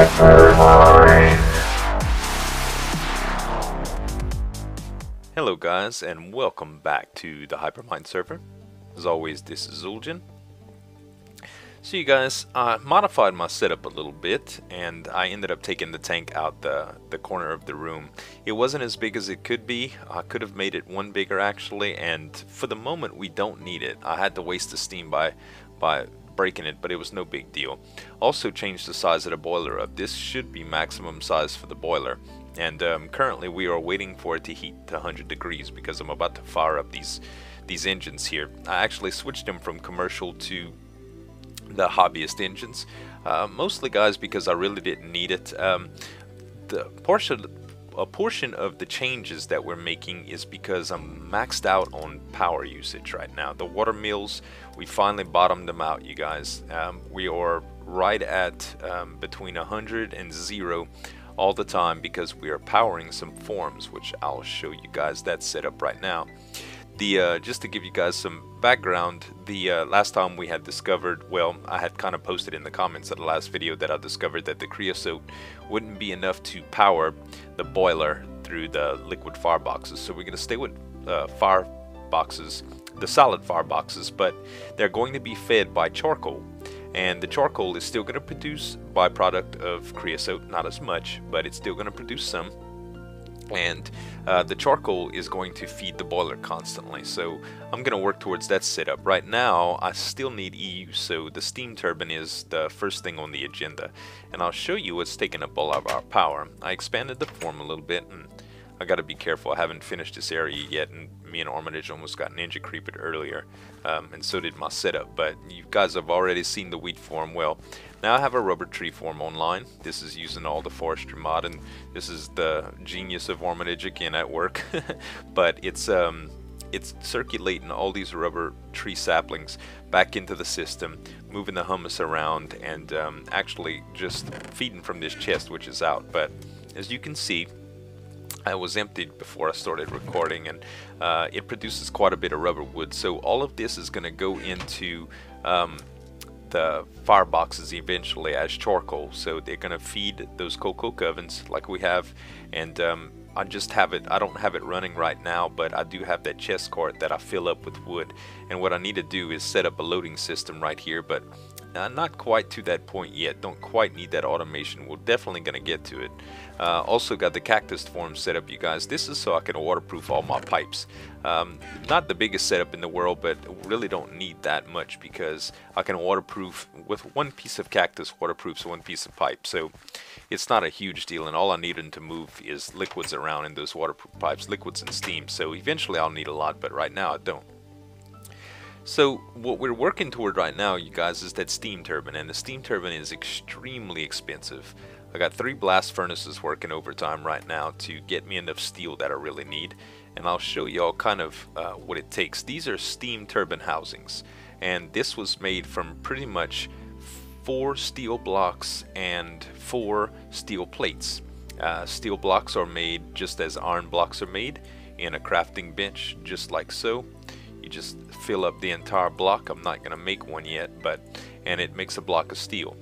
Hypermine. Hello guys, and welcome back to the Hypermine server. As always, this is Zueljin. So you guys, I modified my setup a little bit, and I ended up taking the tank out the corner of the room. It wasn't as big as it could be. I could have made it one bigger actually, and for the moment we don't need it. I had to waste the steam by breaking it, but it was no big deal. Also changed the size of the boiler up. This should be maximum size for the boiler. And currently we are waiting for it to heat to 100 degrees because I'm about to fire up these engines here. I actually switched them from commercial to the hobbyist engines, mostly guys because I really didn't need it. A portion of the changes that we're making is because I'm maxed out on power usage right now. The water mills, we finally bottomed them out, you guys. We are right at between 100 and 0 all the time because we are powering some forms, which I'll show you guys that setup right now. Just to give you guys some background, the last time we had discovered, well, I had kind of posted in the comments of the last video that I discovered that the creosote wouldn't be enough to power the boiler through the liquid fire boxes. So we're going to stay with fire boxes, the solid fire boxes, but they're going to be fed by charcoal. And the charcoal is still going to produce byproduct of creosote, not as much, but it's still going to produce some. And the charcoal is going to feed the boiler constantly, so I'm going to work towards that setup. Right now I still need EU, so the steam turbine is the first thing on the agenda, and I'll show you what's taking up all of our power. I expanded the form a little bit, and I gotta be careful. I haven't finished this area yet, and me and Armitage almost got ninja creeped earlier, and so did my setup. But you guys have already seen the wheat form. Well, now I have a rubber tree form online. This is using all the forestry mod, and this is the genius of Armitage again at work. But it's circulating all these rubber tree saplings back into the system, moving the humus around, and actually just feeding from this chest, which is out. But as you can see, I was emptied before I started recording, and it produces quite a bit of rubber wood. So all of this is going to go into the fire boxes eventually as charcoal. So they're going to feed those coke ovens like we have, and I just have it. I don't have it running right now, but I do have that chest cart that I fill up with wood. And what I need to do is set up a loading system right here, but not quite to that point yet. Don't quite need that automation. We're definitely going to get to it. Also got the cactus form set up, you guys. This is so I can waterproof all my pipes. Not the biggest setup in the world, but really don't need that much because I can waterproof with one piece of cactus, waterproofs one piece of pipe. So it's not a huge deal, and all I need to move is liquids around in those waterproof pipes, liquids and steam. So eventually I'll need a lot, but right now I don't. So what we're working toward right now, you guys, is that steam turbine, and the steam turbine is extremely expensive. I got 3 blast furnaces working overtime right now to get me enough steel that I really need, and I'll show you all kind of what it takes. These are steam turbine housings, and this was made from pretty much 4 steel blocks and 4 steel plates. Steel blocks are made just as iron blocks are made in a crafting bench, just like so. You just fill up the entire block. I'm not going to make one yet, and it makes a block of steel.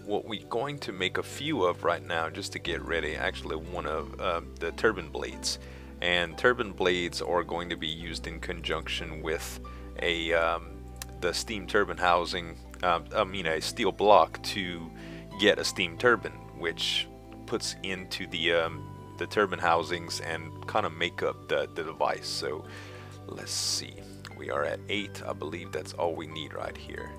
What we're going to make a few of right now, just to get ready, actually one of the turbine blades. And turbine blades are going to be used in conjunction with the steam turbine housing, a steel block to get a steam turbine, which puts into the turbine housings and kind of make up the device. So let's see, we are at 8. I believe that's all we need right here.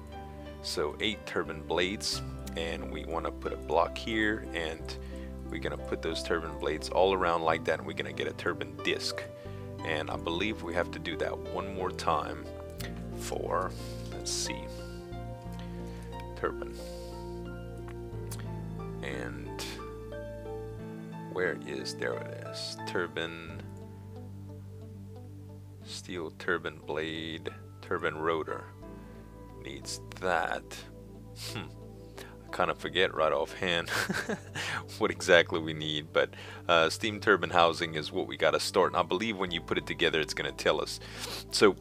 So 8 turbine blades, and we want to put a block here, and we're going to put those turbine blades all around like that, and we're going to get a turbine disc. And I believe we have to do that one more time for, let's see, turbine. And where is, there it is, turbine, steel turbine blade, turbine rotor. Needs that. I kind of forget right offhand what exactly we need, but steam turbine housing is what we got to start, and I believe when you put it together it's going to tell us. So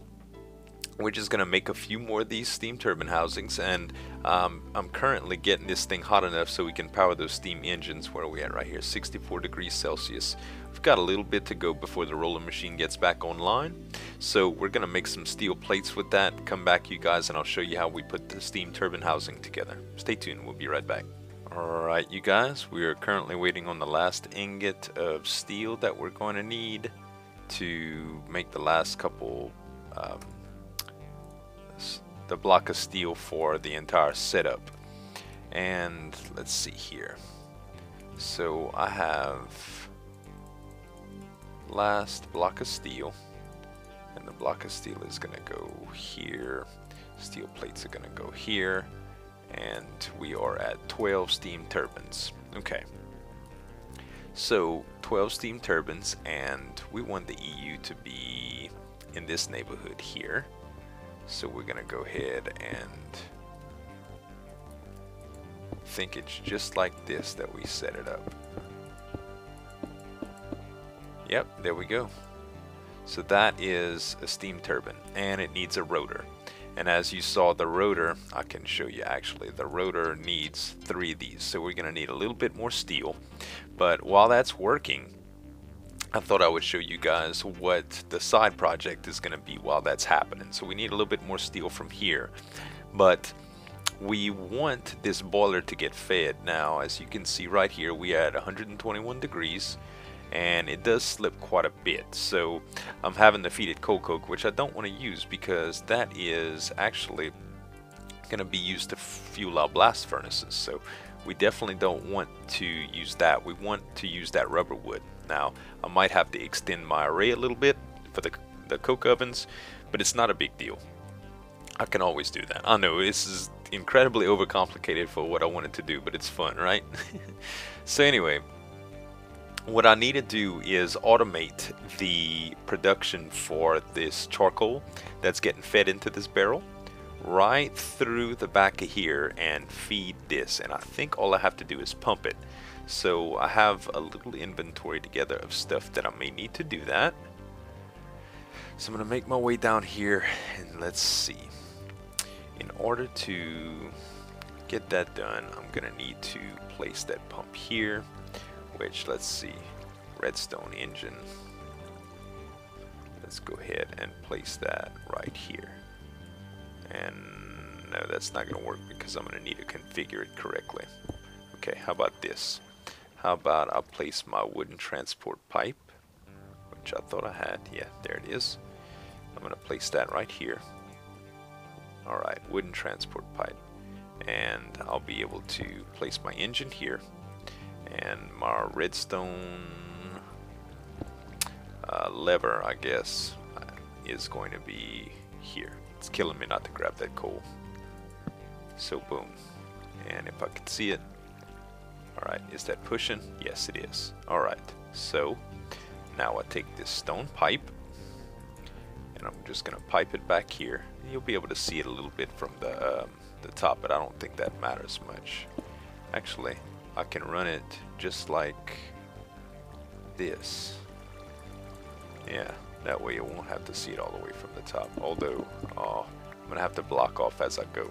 we're just gonna make a few more of these steam turbine housings, and I'm currently getting this thing hot enough so we can power those steam engines. Where are we at right here? 64 degrees Celsius. We've got a little bit to go before the roller machine gets back online, so we're gonna make some steel plates with that, come back you guys, and I'll show you how we put the steam turbine housing together. Stay tuned, we'll be right back. Alright you guys, we are currently waiting on the last ingot of steel that we're going to need to make the last couple the block of steel for the entire setup. And let's see here, so I have last block of steel, and the block of steel is gonna go here, steel plates are gonna go here, and we are at 12 steam turbines. Okay, so 12 steam turbines, and we want the EU to be in this neighborhood here. So we're gonna go ahead and think it's just like this that we set it up. Yep, there we go. So that is a steam turbine, and it needs a rotor. And as you saw, the rotor, I can show you actually, the rotor needs 3 of these. So we're gonna need a little bit more steel. But while that's working, I thought I would show you guys what the side project is going to be while that's happening. So we need a little bit more steel from here, but we want this boiler to get fed. Now, as you can see right here, we are at 121 degrees, and it does slip quite a bit. So I'm having to feed it coal coke, which I don't want to use because that is actually going to be used to fuel our blast furnaces. So we definitely don't want to use that. We want to use that rubber wood. Now, I might have to extend my array a little bit for the coke ovens, but it's not a big deal. I can always do that. I know this is incredibly overcomplicated for what I wanted to do, but it's fun, right? So anyway, what I need to do is automate the production for this charcoal that's getting fed into this barrel right through the back of here and feed this, and I think all I have to do is pump it. So I have a little inventory together of stuff that I may need to do that. So I'm gonna make my way down here, and let's see. In order to get that done, I'm gonna need to place that pump here, which, let's see, redstone engine. Let's go ahead and place that right here. And no, that's not gonna work because I'm gonna need to configure it correctly. Okay, how about this? How about I'll place my wooden transport pipe, which I thought I had. Yeah, there it is. I'm gonna place that right here. Alright, wooden transport pipe. And I'll be able to place my engine here. And my redstone lever, I guess, is going to be here. It's killing me not to grab that coal. So boom. And if I could see it. Alright, is that pushing? Yes, it is. Alright, so now I take this stone pipe, and I'm just going to pipe it back here. You'll be able to see it a little bit from the top, but I don't think that matters much. Actually, I can run it just like this. Yeah, that way you won't have to see it all the way from the top. Although, I'm going to have to block off as I go.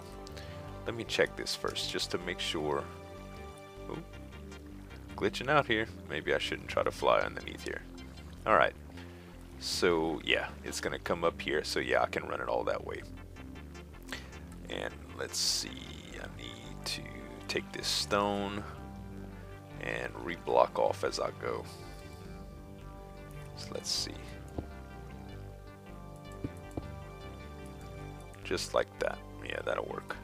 Let me check this first, just to make sure. Ooh, glitching out here. Maybe I shouldn't try to fly underneath here. Alright. So, yeah, it's going to come up here. So, yeah, I can run it all that way. And let's see. I need to take this stone and reblock off as I go. So, let's see. Just like that. Yeah, that'll work.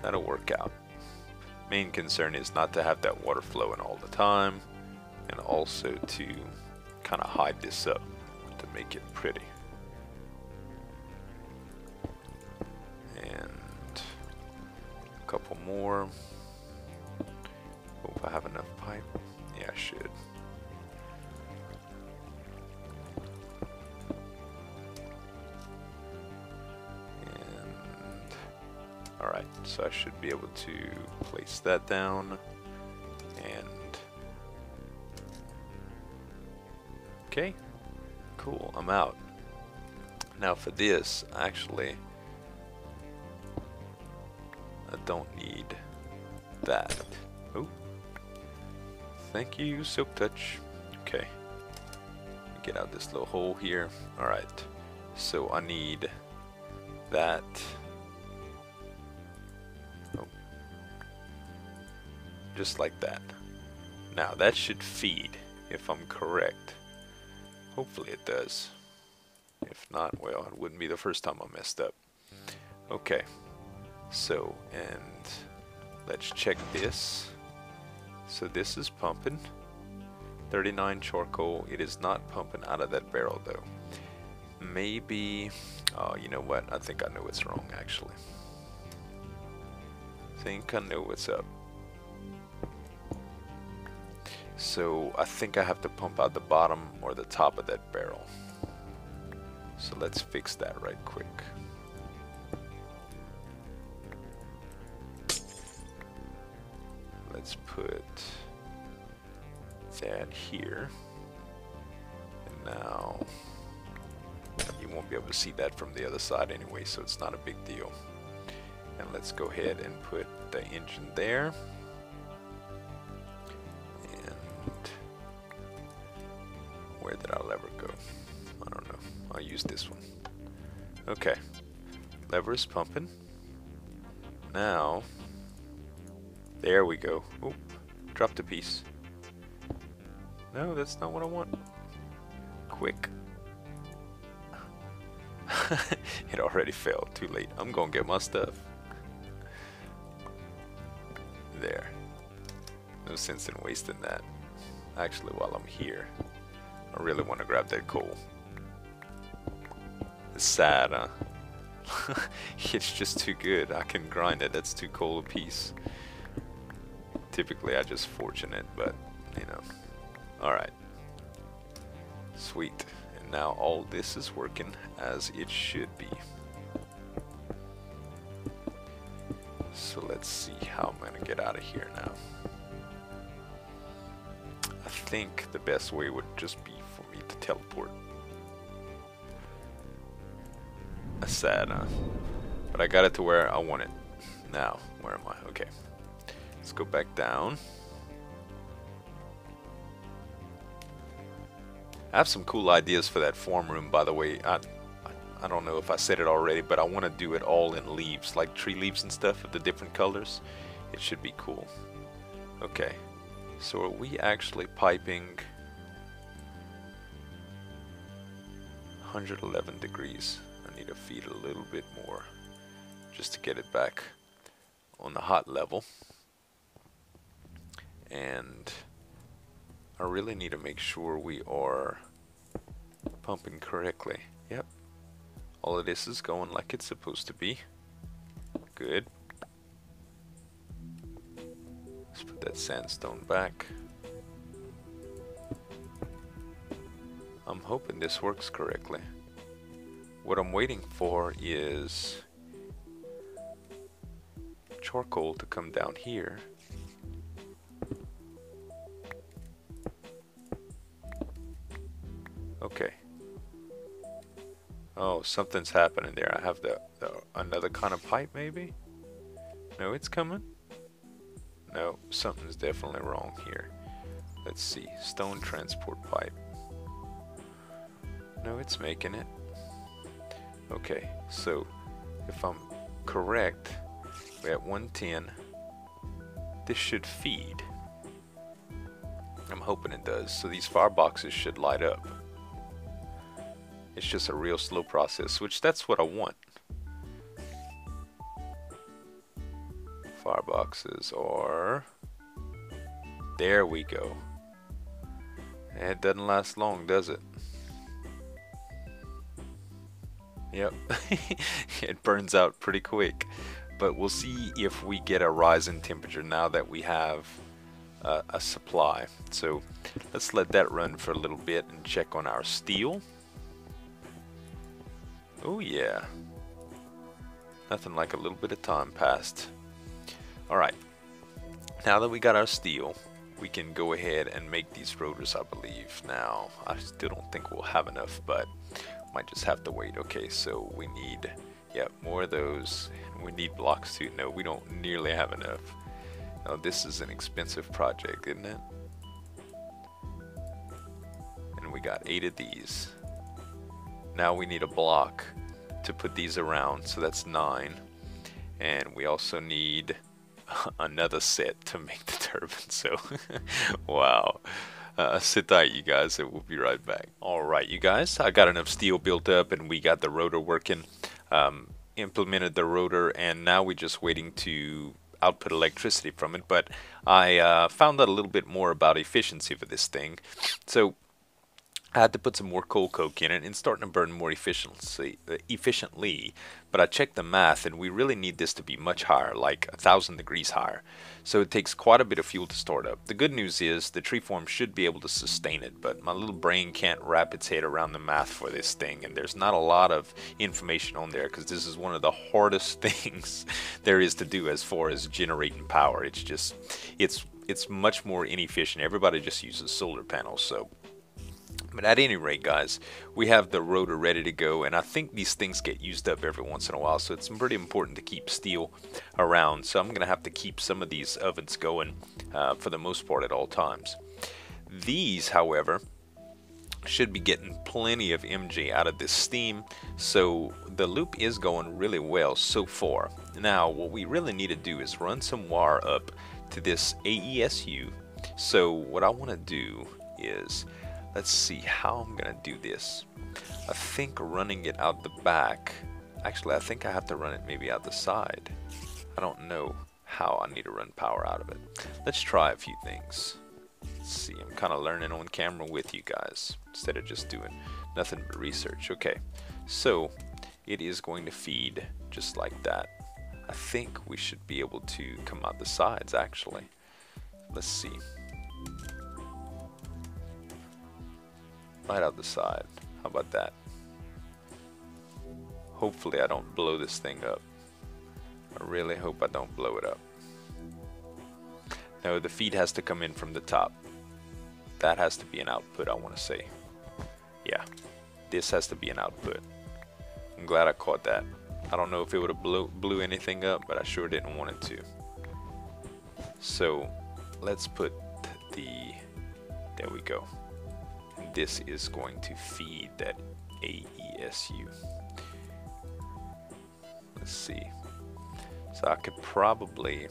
That'll work out. Main concern is not to have that water flowing all the time, and also to kind of hide this up to make it pretty. And a couple more. Hope I have enough pipe. Yeah, I should. Alright, so I should be able to place that down, and okay, cool, I'm out. Now for this, actually, I don't need that. Oh, thank you, Silk Touch. Okay, get out this little hole here. Alright, so I need that. Oh. Just like that. Now that should feed, if I'm correct. Hopefully it does. If not, well, it wouldn't be the first time I messed up. Okay, so, and let's check this. So this is pumping 39 charcoal. It is not pumping out of that barrel though. Maybe, oh, you know what? I think I know what's wrong actually. Think I know what's up. So I think I have to pump out the bottom or the top of that barrel. So let's fix that right quick. Let's put that here. And now you won't be able to see that from the other side anyway, so it's not a big deal. And let's go ahead and put the engine there. And where did our lever go? I don't know. I'll use this one. Okay. Lever is pumping. Now, there we go. Oop, dropped a piece. No, that's not what I want. Quick. It already fell. Too late. I'm gonna get my stuff. There. No sense in wasting that. Actually, while I'm here, I really want to grab that coal. It's sad, huh? It's just too good. I can grind it. That's 2 coal a piece. Typically, I just fortune it, but, you know. Alright. Sweet. And now all this is working as it should be. So let's see how I'm going to get out of here now. I think the best way would just be for me to teleport. That's sad, huh? But I got it to where I want it. Now, where am I? Okay. Let's go back down. I have some cool ideas for that form room, by the way. I don't know if I said it already, but I want to do it all in leaves, like tree leaves and stuff of the different colors. It should be cool. Okay. So are we actually piping 111 degrees? I need to feed a little bit more just to get it back on the hot level. And I really need to make sure we are pumping correctly. Yep. All of this is going like it's supposed to be. Good. Let's put that sandstone back. I'm hoping this works correctly. What I'm waiting for is charcoal to come down here. Okay. Oh, something's happening there. I have the another kind of pipe maybe? No, it's coming? No, something's definitely wrong here. Let's see. Stone transport pipe. No, it's making it. Okay, so if I'm correct, we're at 110. This should feed. I'm hoping it does. So these fireboxes should light up. It's just a real slow process, which that's what I want. Fireboxes are... There we go. And it doesn't last long, does it? Yep. It burns out pretty quick. But we'll see if we get a rise in temperature now that we have a supply. So let's let that run for a little bit and check on our steel. Oh yeah. Nothing like a little bit of time passed. Alright. Now that we got our steel, we can go ahead and make these rotors, I believe. Now, I still don't think we'll have enough, but Might just have to wait. Okay, so we need, yeah, more of those. We need blocks too. No, we don't nearly have enough. Oh, this is an expensive project, isn't it? And we got 8 of these. Now we need a block to put these around, so that's 9. And we also need another set to make the turbine, so wow. Sit tight, you guys, and we'll be right back. Alright, you guys, I got enough steel built up and we got the rotor working. Implemented the rotor, and now we're just waiting to output electricity from it. But I found out a little bit more about efficiency for this thing. So I had to put some more coal coke in it and starting to burn more efficiently. But I checked the math, and we really need this to be much higher, like 1,000 degrees higher. So it takes quite a bit of fuel to start up. The good news is the tree form should be able to sustain it, but my little brain can't wrap its head around the math for this thing, and there's not a lot of information on there because this is one of the hardest things there is to do as far as generating power. It's just, it's much more inefficient. Everybody just uses solar panels, so. But at any rate, guys, we have the rotor ready to go, and I think these things get used up every once in a while, so it's pretty important to keep steel around. So I'm going to have to keep some of these ovens going for the most part at all times. These, however, should be getting plenty of MG out of this steam, so the loop is going really well so far. Now, what we really need to do is run some wire up to this AESU. So what I want to do is, let's see how I'm gonna do this. I think running it out the back, actually I think I have to run it maybe out the side. I don't know how I need to run power out of it. Let's try a few things. Let's see, I'm kind of learning on camera with you guys instead of just doing nothing but research. Okay, so it is going to feed just like that. I think we should be able to come out the sides actually. Let's see. Right out the side. How about that? Hopefully I don't blow this thing up. I really hope I don't blow it up. No, the feed has to come in from the top. That has to be an output, I want to say. Yeah, this has to be an output. I'm glad I caught that. I don't know if it would have blew anything up, but I sure didn't want it to. So let's put the, there we go. This is going to feed that AESU. Let's see. So I could probably,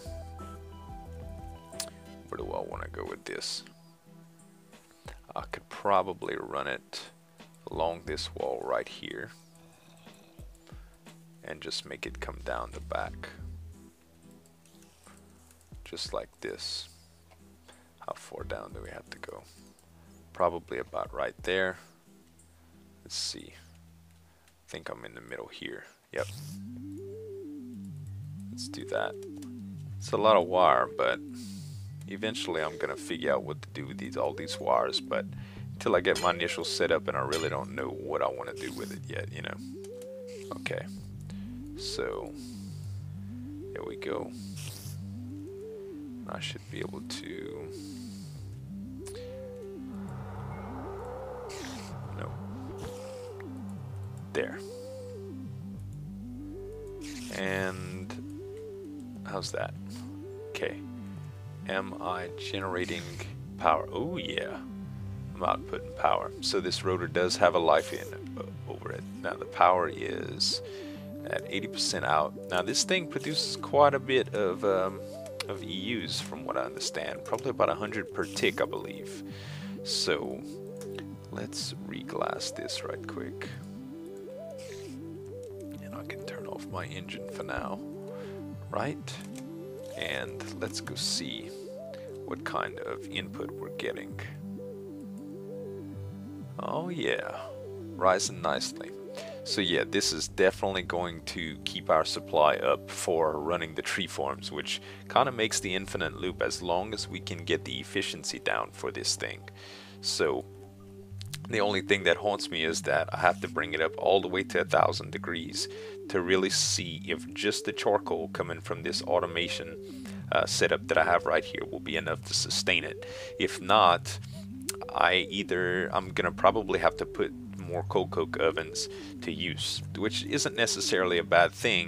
where do I want to go with this? I could probably run it along this wall right here and just make it come down the back. Just like this. How far down do we have to go? Probably about right there. Let's see. I think I'm in the middle here. Yep. Let's do that. It's a lot of wire, but eventually I'm gonna figure out what to do with all these wires, but until I get my initial setup, and I really don't know what I want to do with it yet, you know. Okay. So there we go. I should be able to, no, there. And how's that? Okay. Am I generating power? Oh yeah, I'm outputting power. So this rotor does have a life in over it. Now the power is at 80% out. Now this thing produces quite a bit of EUs from what I understand. Probably about 100 per tick, I believe. So let's reglass this right quick. And I can turn off my engine for now. Right? And let's go see what kind of input we're getting. Oh yeah, rising nicely. So yeah, this is definitely going to keep our supply up for running the tree forms, which kind of makes the infinite loop as long as we can get the efficiency down for this thing. So the only thing that haunts me is that I have to bring it up all the way to 1,000 degrees to really see if just the charcoal coming from this automation setup that I have right here will be enough to sustain it. If not, I'm gonna probably have to put more coal coke ovens to use, which isn't necessarily a bad thing.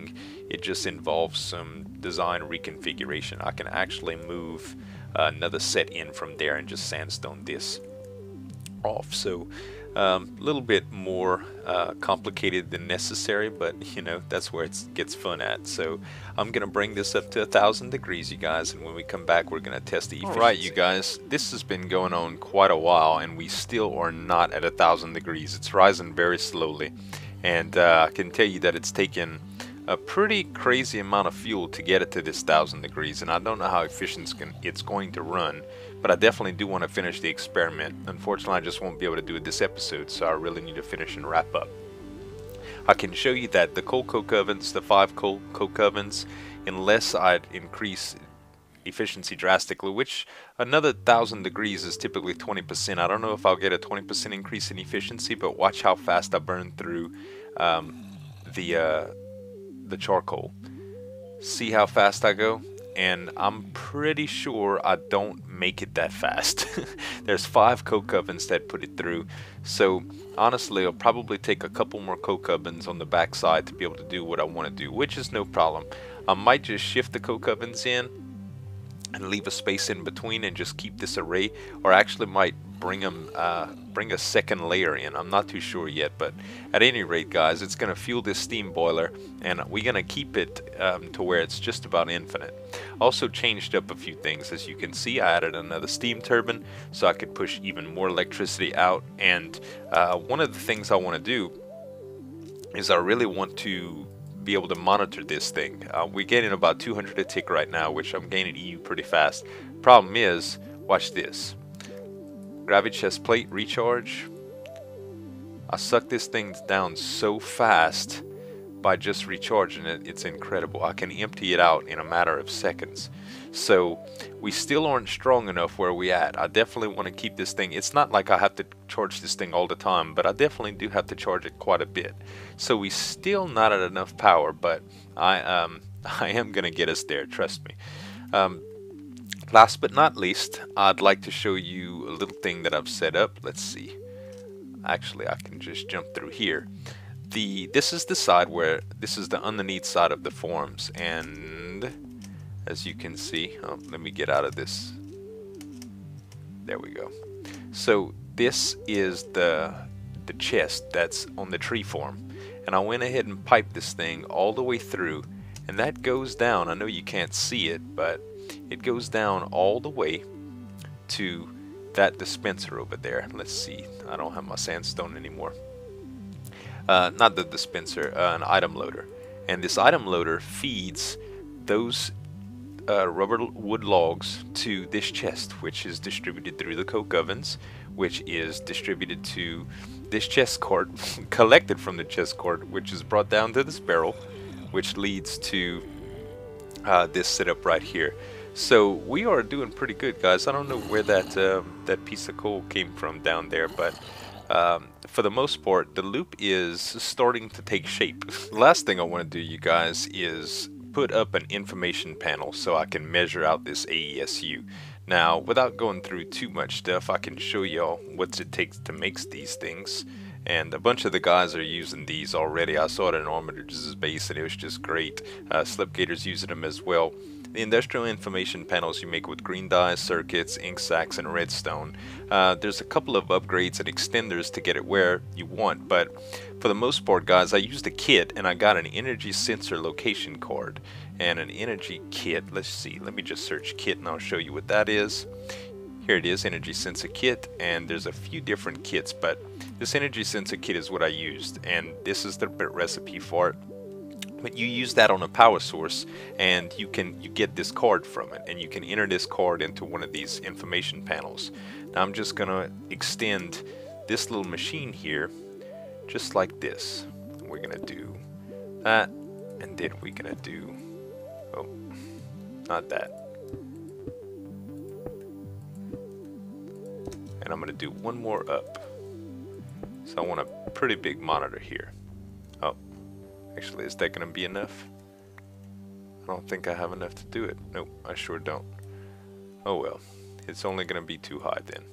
It just involves some design reconfiguration. I can actually move another set in from there and just sandstone this off. So a little bit more complicated than necessary, but you know, that's where it gets fun at. So I'm gonna bring this up to 1,000 degrees, you guys, and when we come back we're gonna test the efficiency. Alright, you guys, this has been going on quite a while and we still are not at 1,000 degrees. It's rising very slowly, and I can tell you that it's taken a pretty crazy amount of fuel to get it to this 1,000 degrees, and I don't know how efficient it's going to run, but I definitely do want to finish the experiment. Unfortunately, I just won't be able to do it this episode, so I really need to finish and wrap up. I can show you that the coal coke ovens, the 5 coal coke ovens, unless I'd increase efficiency drastically, which another 1,000 degrees is typically 20%. I don't know if I'll get a 20% increase in efficiency, but watch how fast I burn through the charcoal. See how fast I go? And I'm pretty sure I don't make it that fast. There's 5 coke ovens that put it through, so honestly I'll probably take a couple more coke ovens on the back side to be able to do what I want to do, which is no problem. I might just shift the coke ovens in and leave a space in between and just keep this array, or actually might bring a second layer in. I'm not too sure yet, but at any rate, guys, it's gonna fuel this steam boiler, and we're gonna keep it to where it's just about infinite. Also changed up a few things. As you can see, I added another steam turbine so I could push even more electricity out, and one of the things I want to do is I really want to be able to monitor this thing. We're getting about 200 a tick right now, which I'm gaining EU pretty fast. Problem is, watch this. Gravity chest plate recharge. I suck this thing down so fast by just recharging it. It's incredible. I can empty it out in a matter of seconds. So we still aren't strong enough where we at. I definitely want to keep this thing. It's not like I have to charge this thing all the time, but I definitely do have to charge it quite a bit. So we still not at enough power, but I am gonna get us there, trust me. Last but not least, I'd like to show you a little thing that I've set up. Let's see. Actually, I can just jump through here. This is the side where, this is the underneath side of the forms, and as you can see, let me get out of this. There we go. So this is the chest that's on the tree form, and I went ahead and piped this thing all the way through, and that goes down. I know you can't see it, but it goes down all the way to that dispenser over there. Let's see, I don't have my sandstone anymore. Not the dispenser, an item loader. And this item loader feeds those rubber wood logs to this chest, which is distributed through the coke ovens, which is distributed to this chest cart, collected from the chest cart, which is brought down to this barrel, which leads to this setup right here. So we are doing pretty good, guys. I don't know where that piece of coal came from down there, but for the most part, the loop is starting to take shape. The last thing I want to do, you guys, is put up an information panel so I can measure out this AESU. Now, without going through too much stuff, I can show y'all what it takes to make these things. And a bunch of the guys are using these already. I saw it in Armitage's base and it was just great. Slipgator's using them as well. The industrial information panels you make with green dyes, circuits, ink sacs, and redstone. There's a couple of upgrades and extenders to get it where you want, but for the most part, guys, I used a kit and I got an energy sensor location card and an energy kit. Let's see, let me just search kit and I'll show you what that is. Here it is, energy sensor kit, and there's a few different kits, but this energy sensor kit is what I used, and this is the recipe for it. But you use that on a power source, and you get this card from it, and you can enter this card into one of these information panels. Now I'm just gonna extend this little machine here, just like this. We're gonna do that, and then we're gonna do, oh, not that. And I'm gonna do one more up. So I want a pretty big monitor here. Oh. Actually, is that going to be enough? I don't think I have enough to do it. Nope, I sure don't. Oh well, it's only going to be too high then.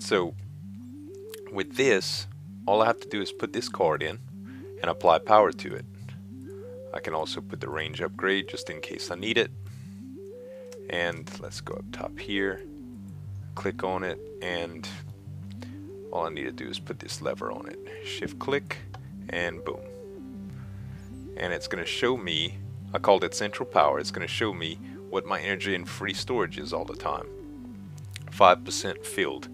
So with this, all I have to do is put this card in and apply power to it. I can also put the range upgrade just in case I need it. And let's go up top here, click on it, and all I need to do is put this lever on it. Shift click, and boom. And it's going to show me, I called it central power, it's going to show me what my energy and free storage is all the time. 5% filled.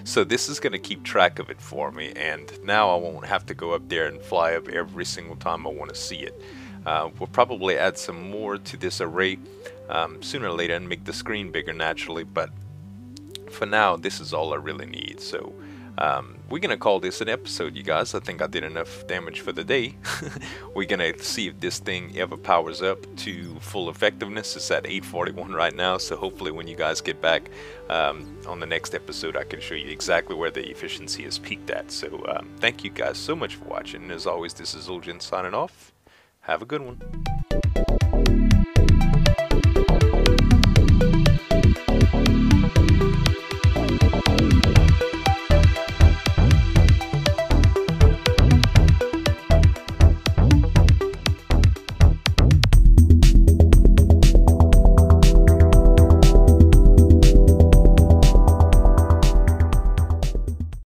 So this is going to keep track of it for me, and now I won't have to go up there and fly up every single time I want to see it. We'll probably add some more to this array sooner or later and make the screen bigger naturally, but for now this is all I really need. So we're gonna call this an episode, you guys. I think I did enough damage for the day. We're gonna see if this thing ever powers up to full effectiveness. It's at 841 right now, so hopefully when you guys get back on the next episode, I can show you exactly where the efficiency is peaked at. So thank you guys so much for watching, and as always, this is Zueljin signing off. Have a good one.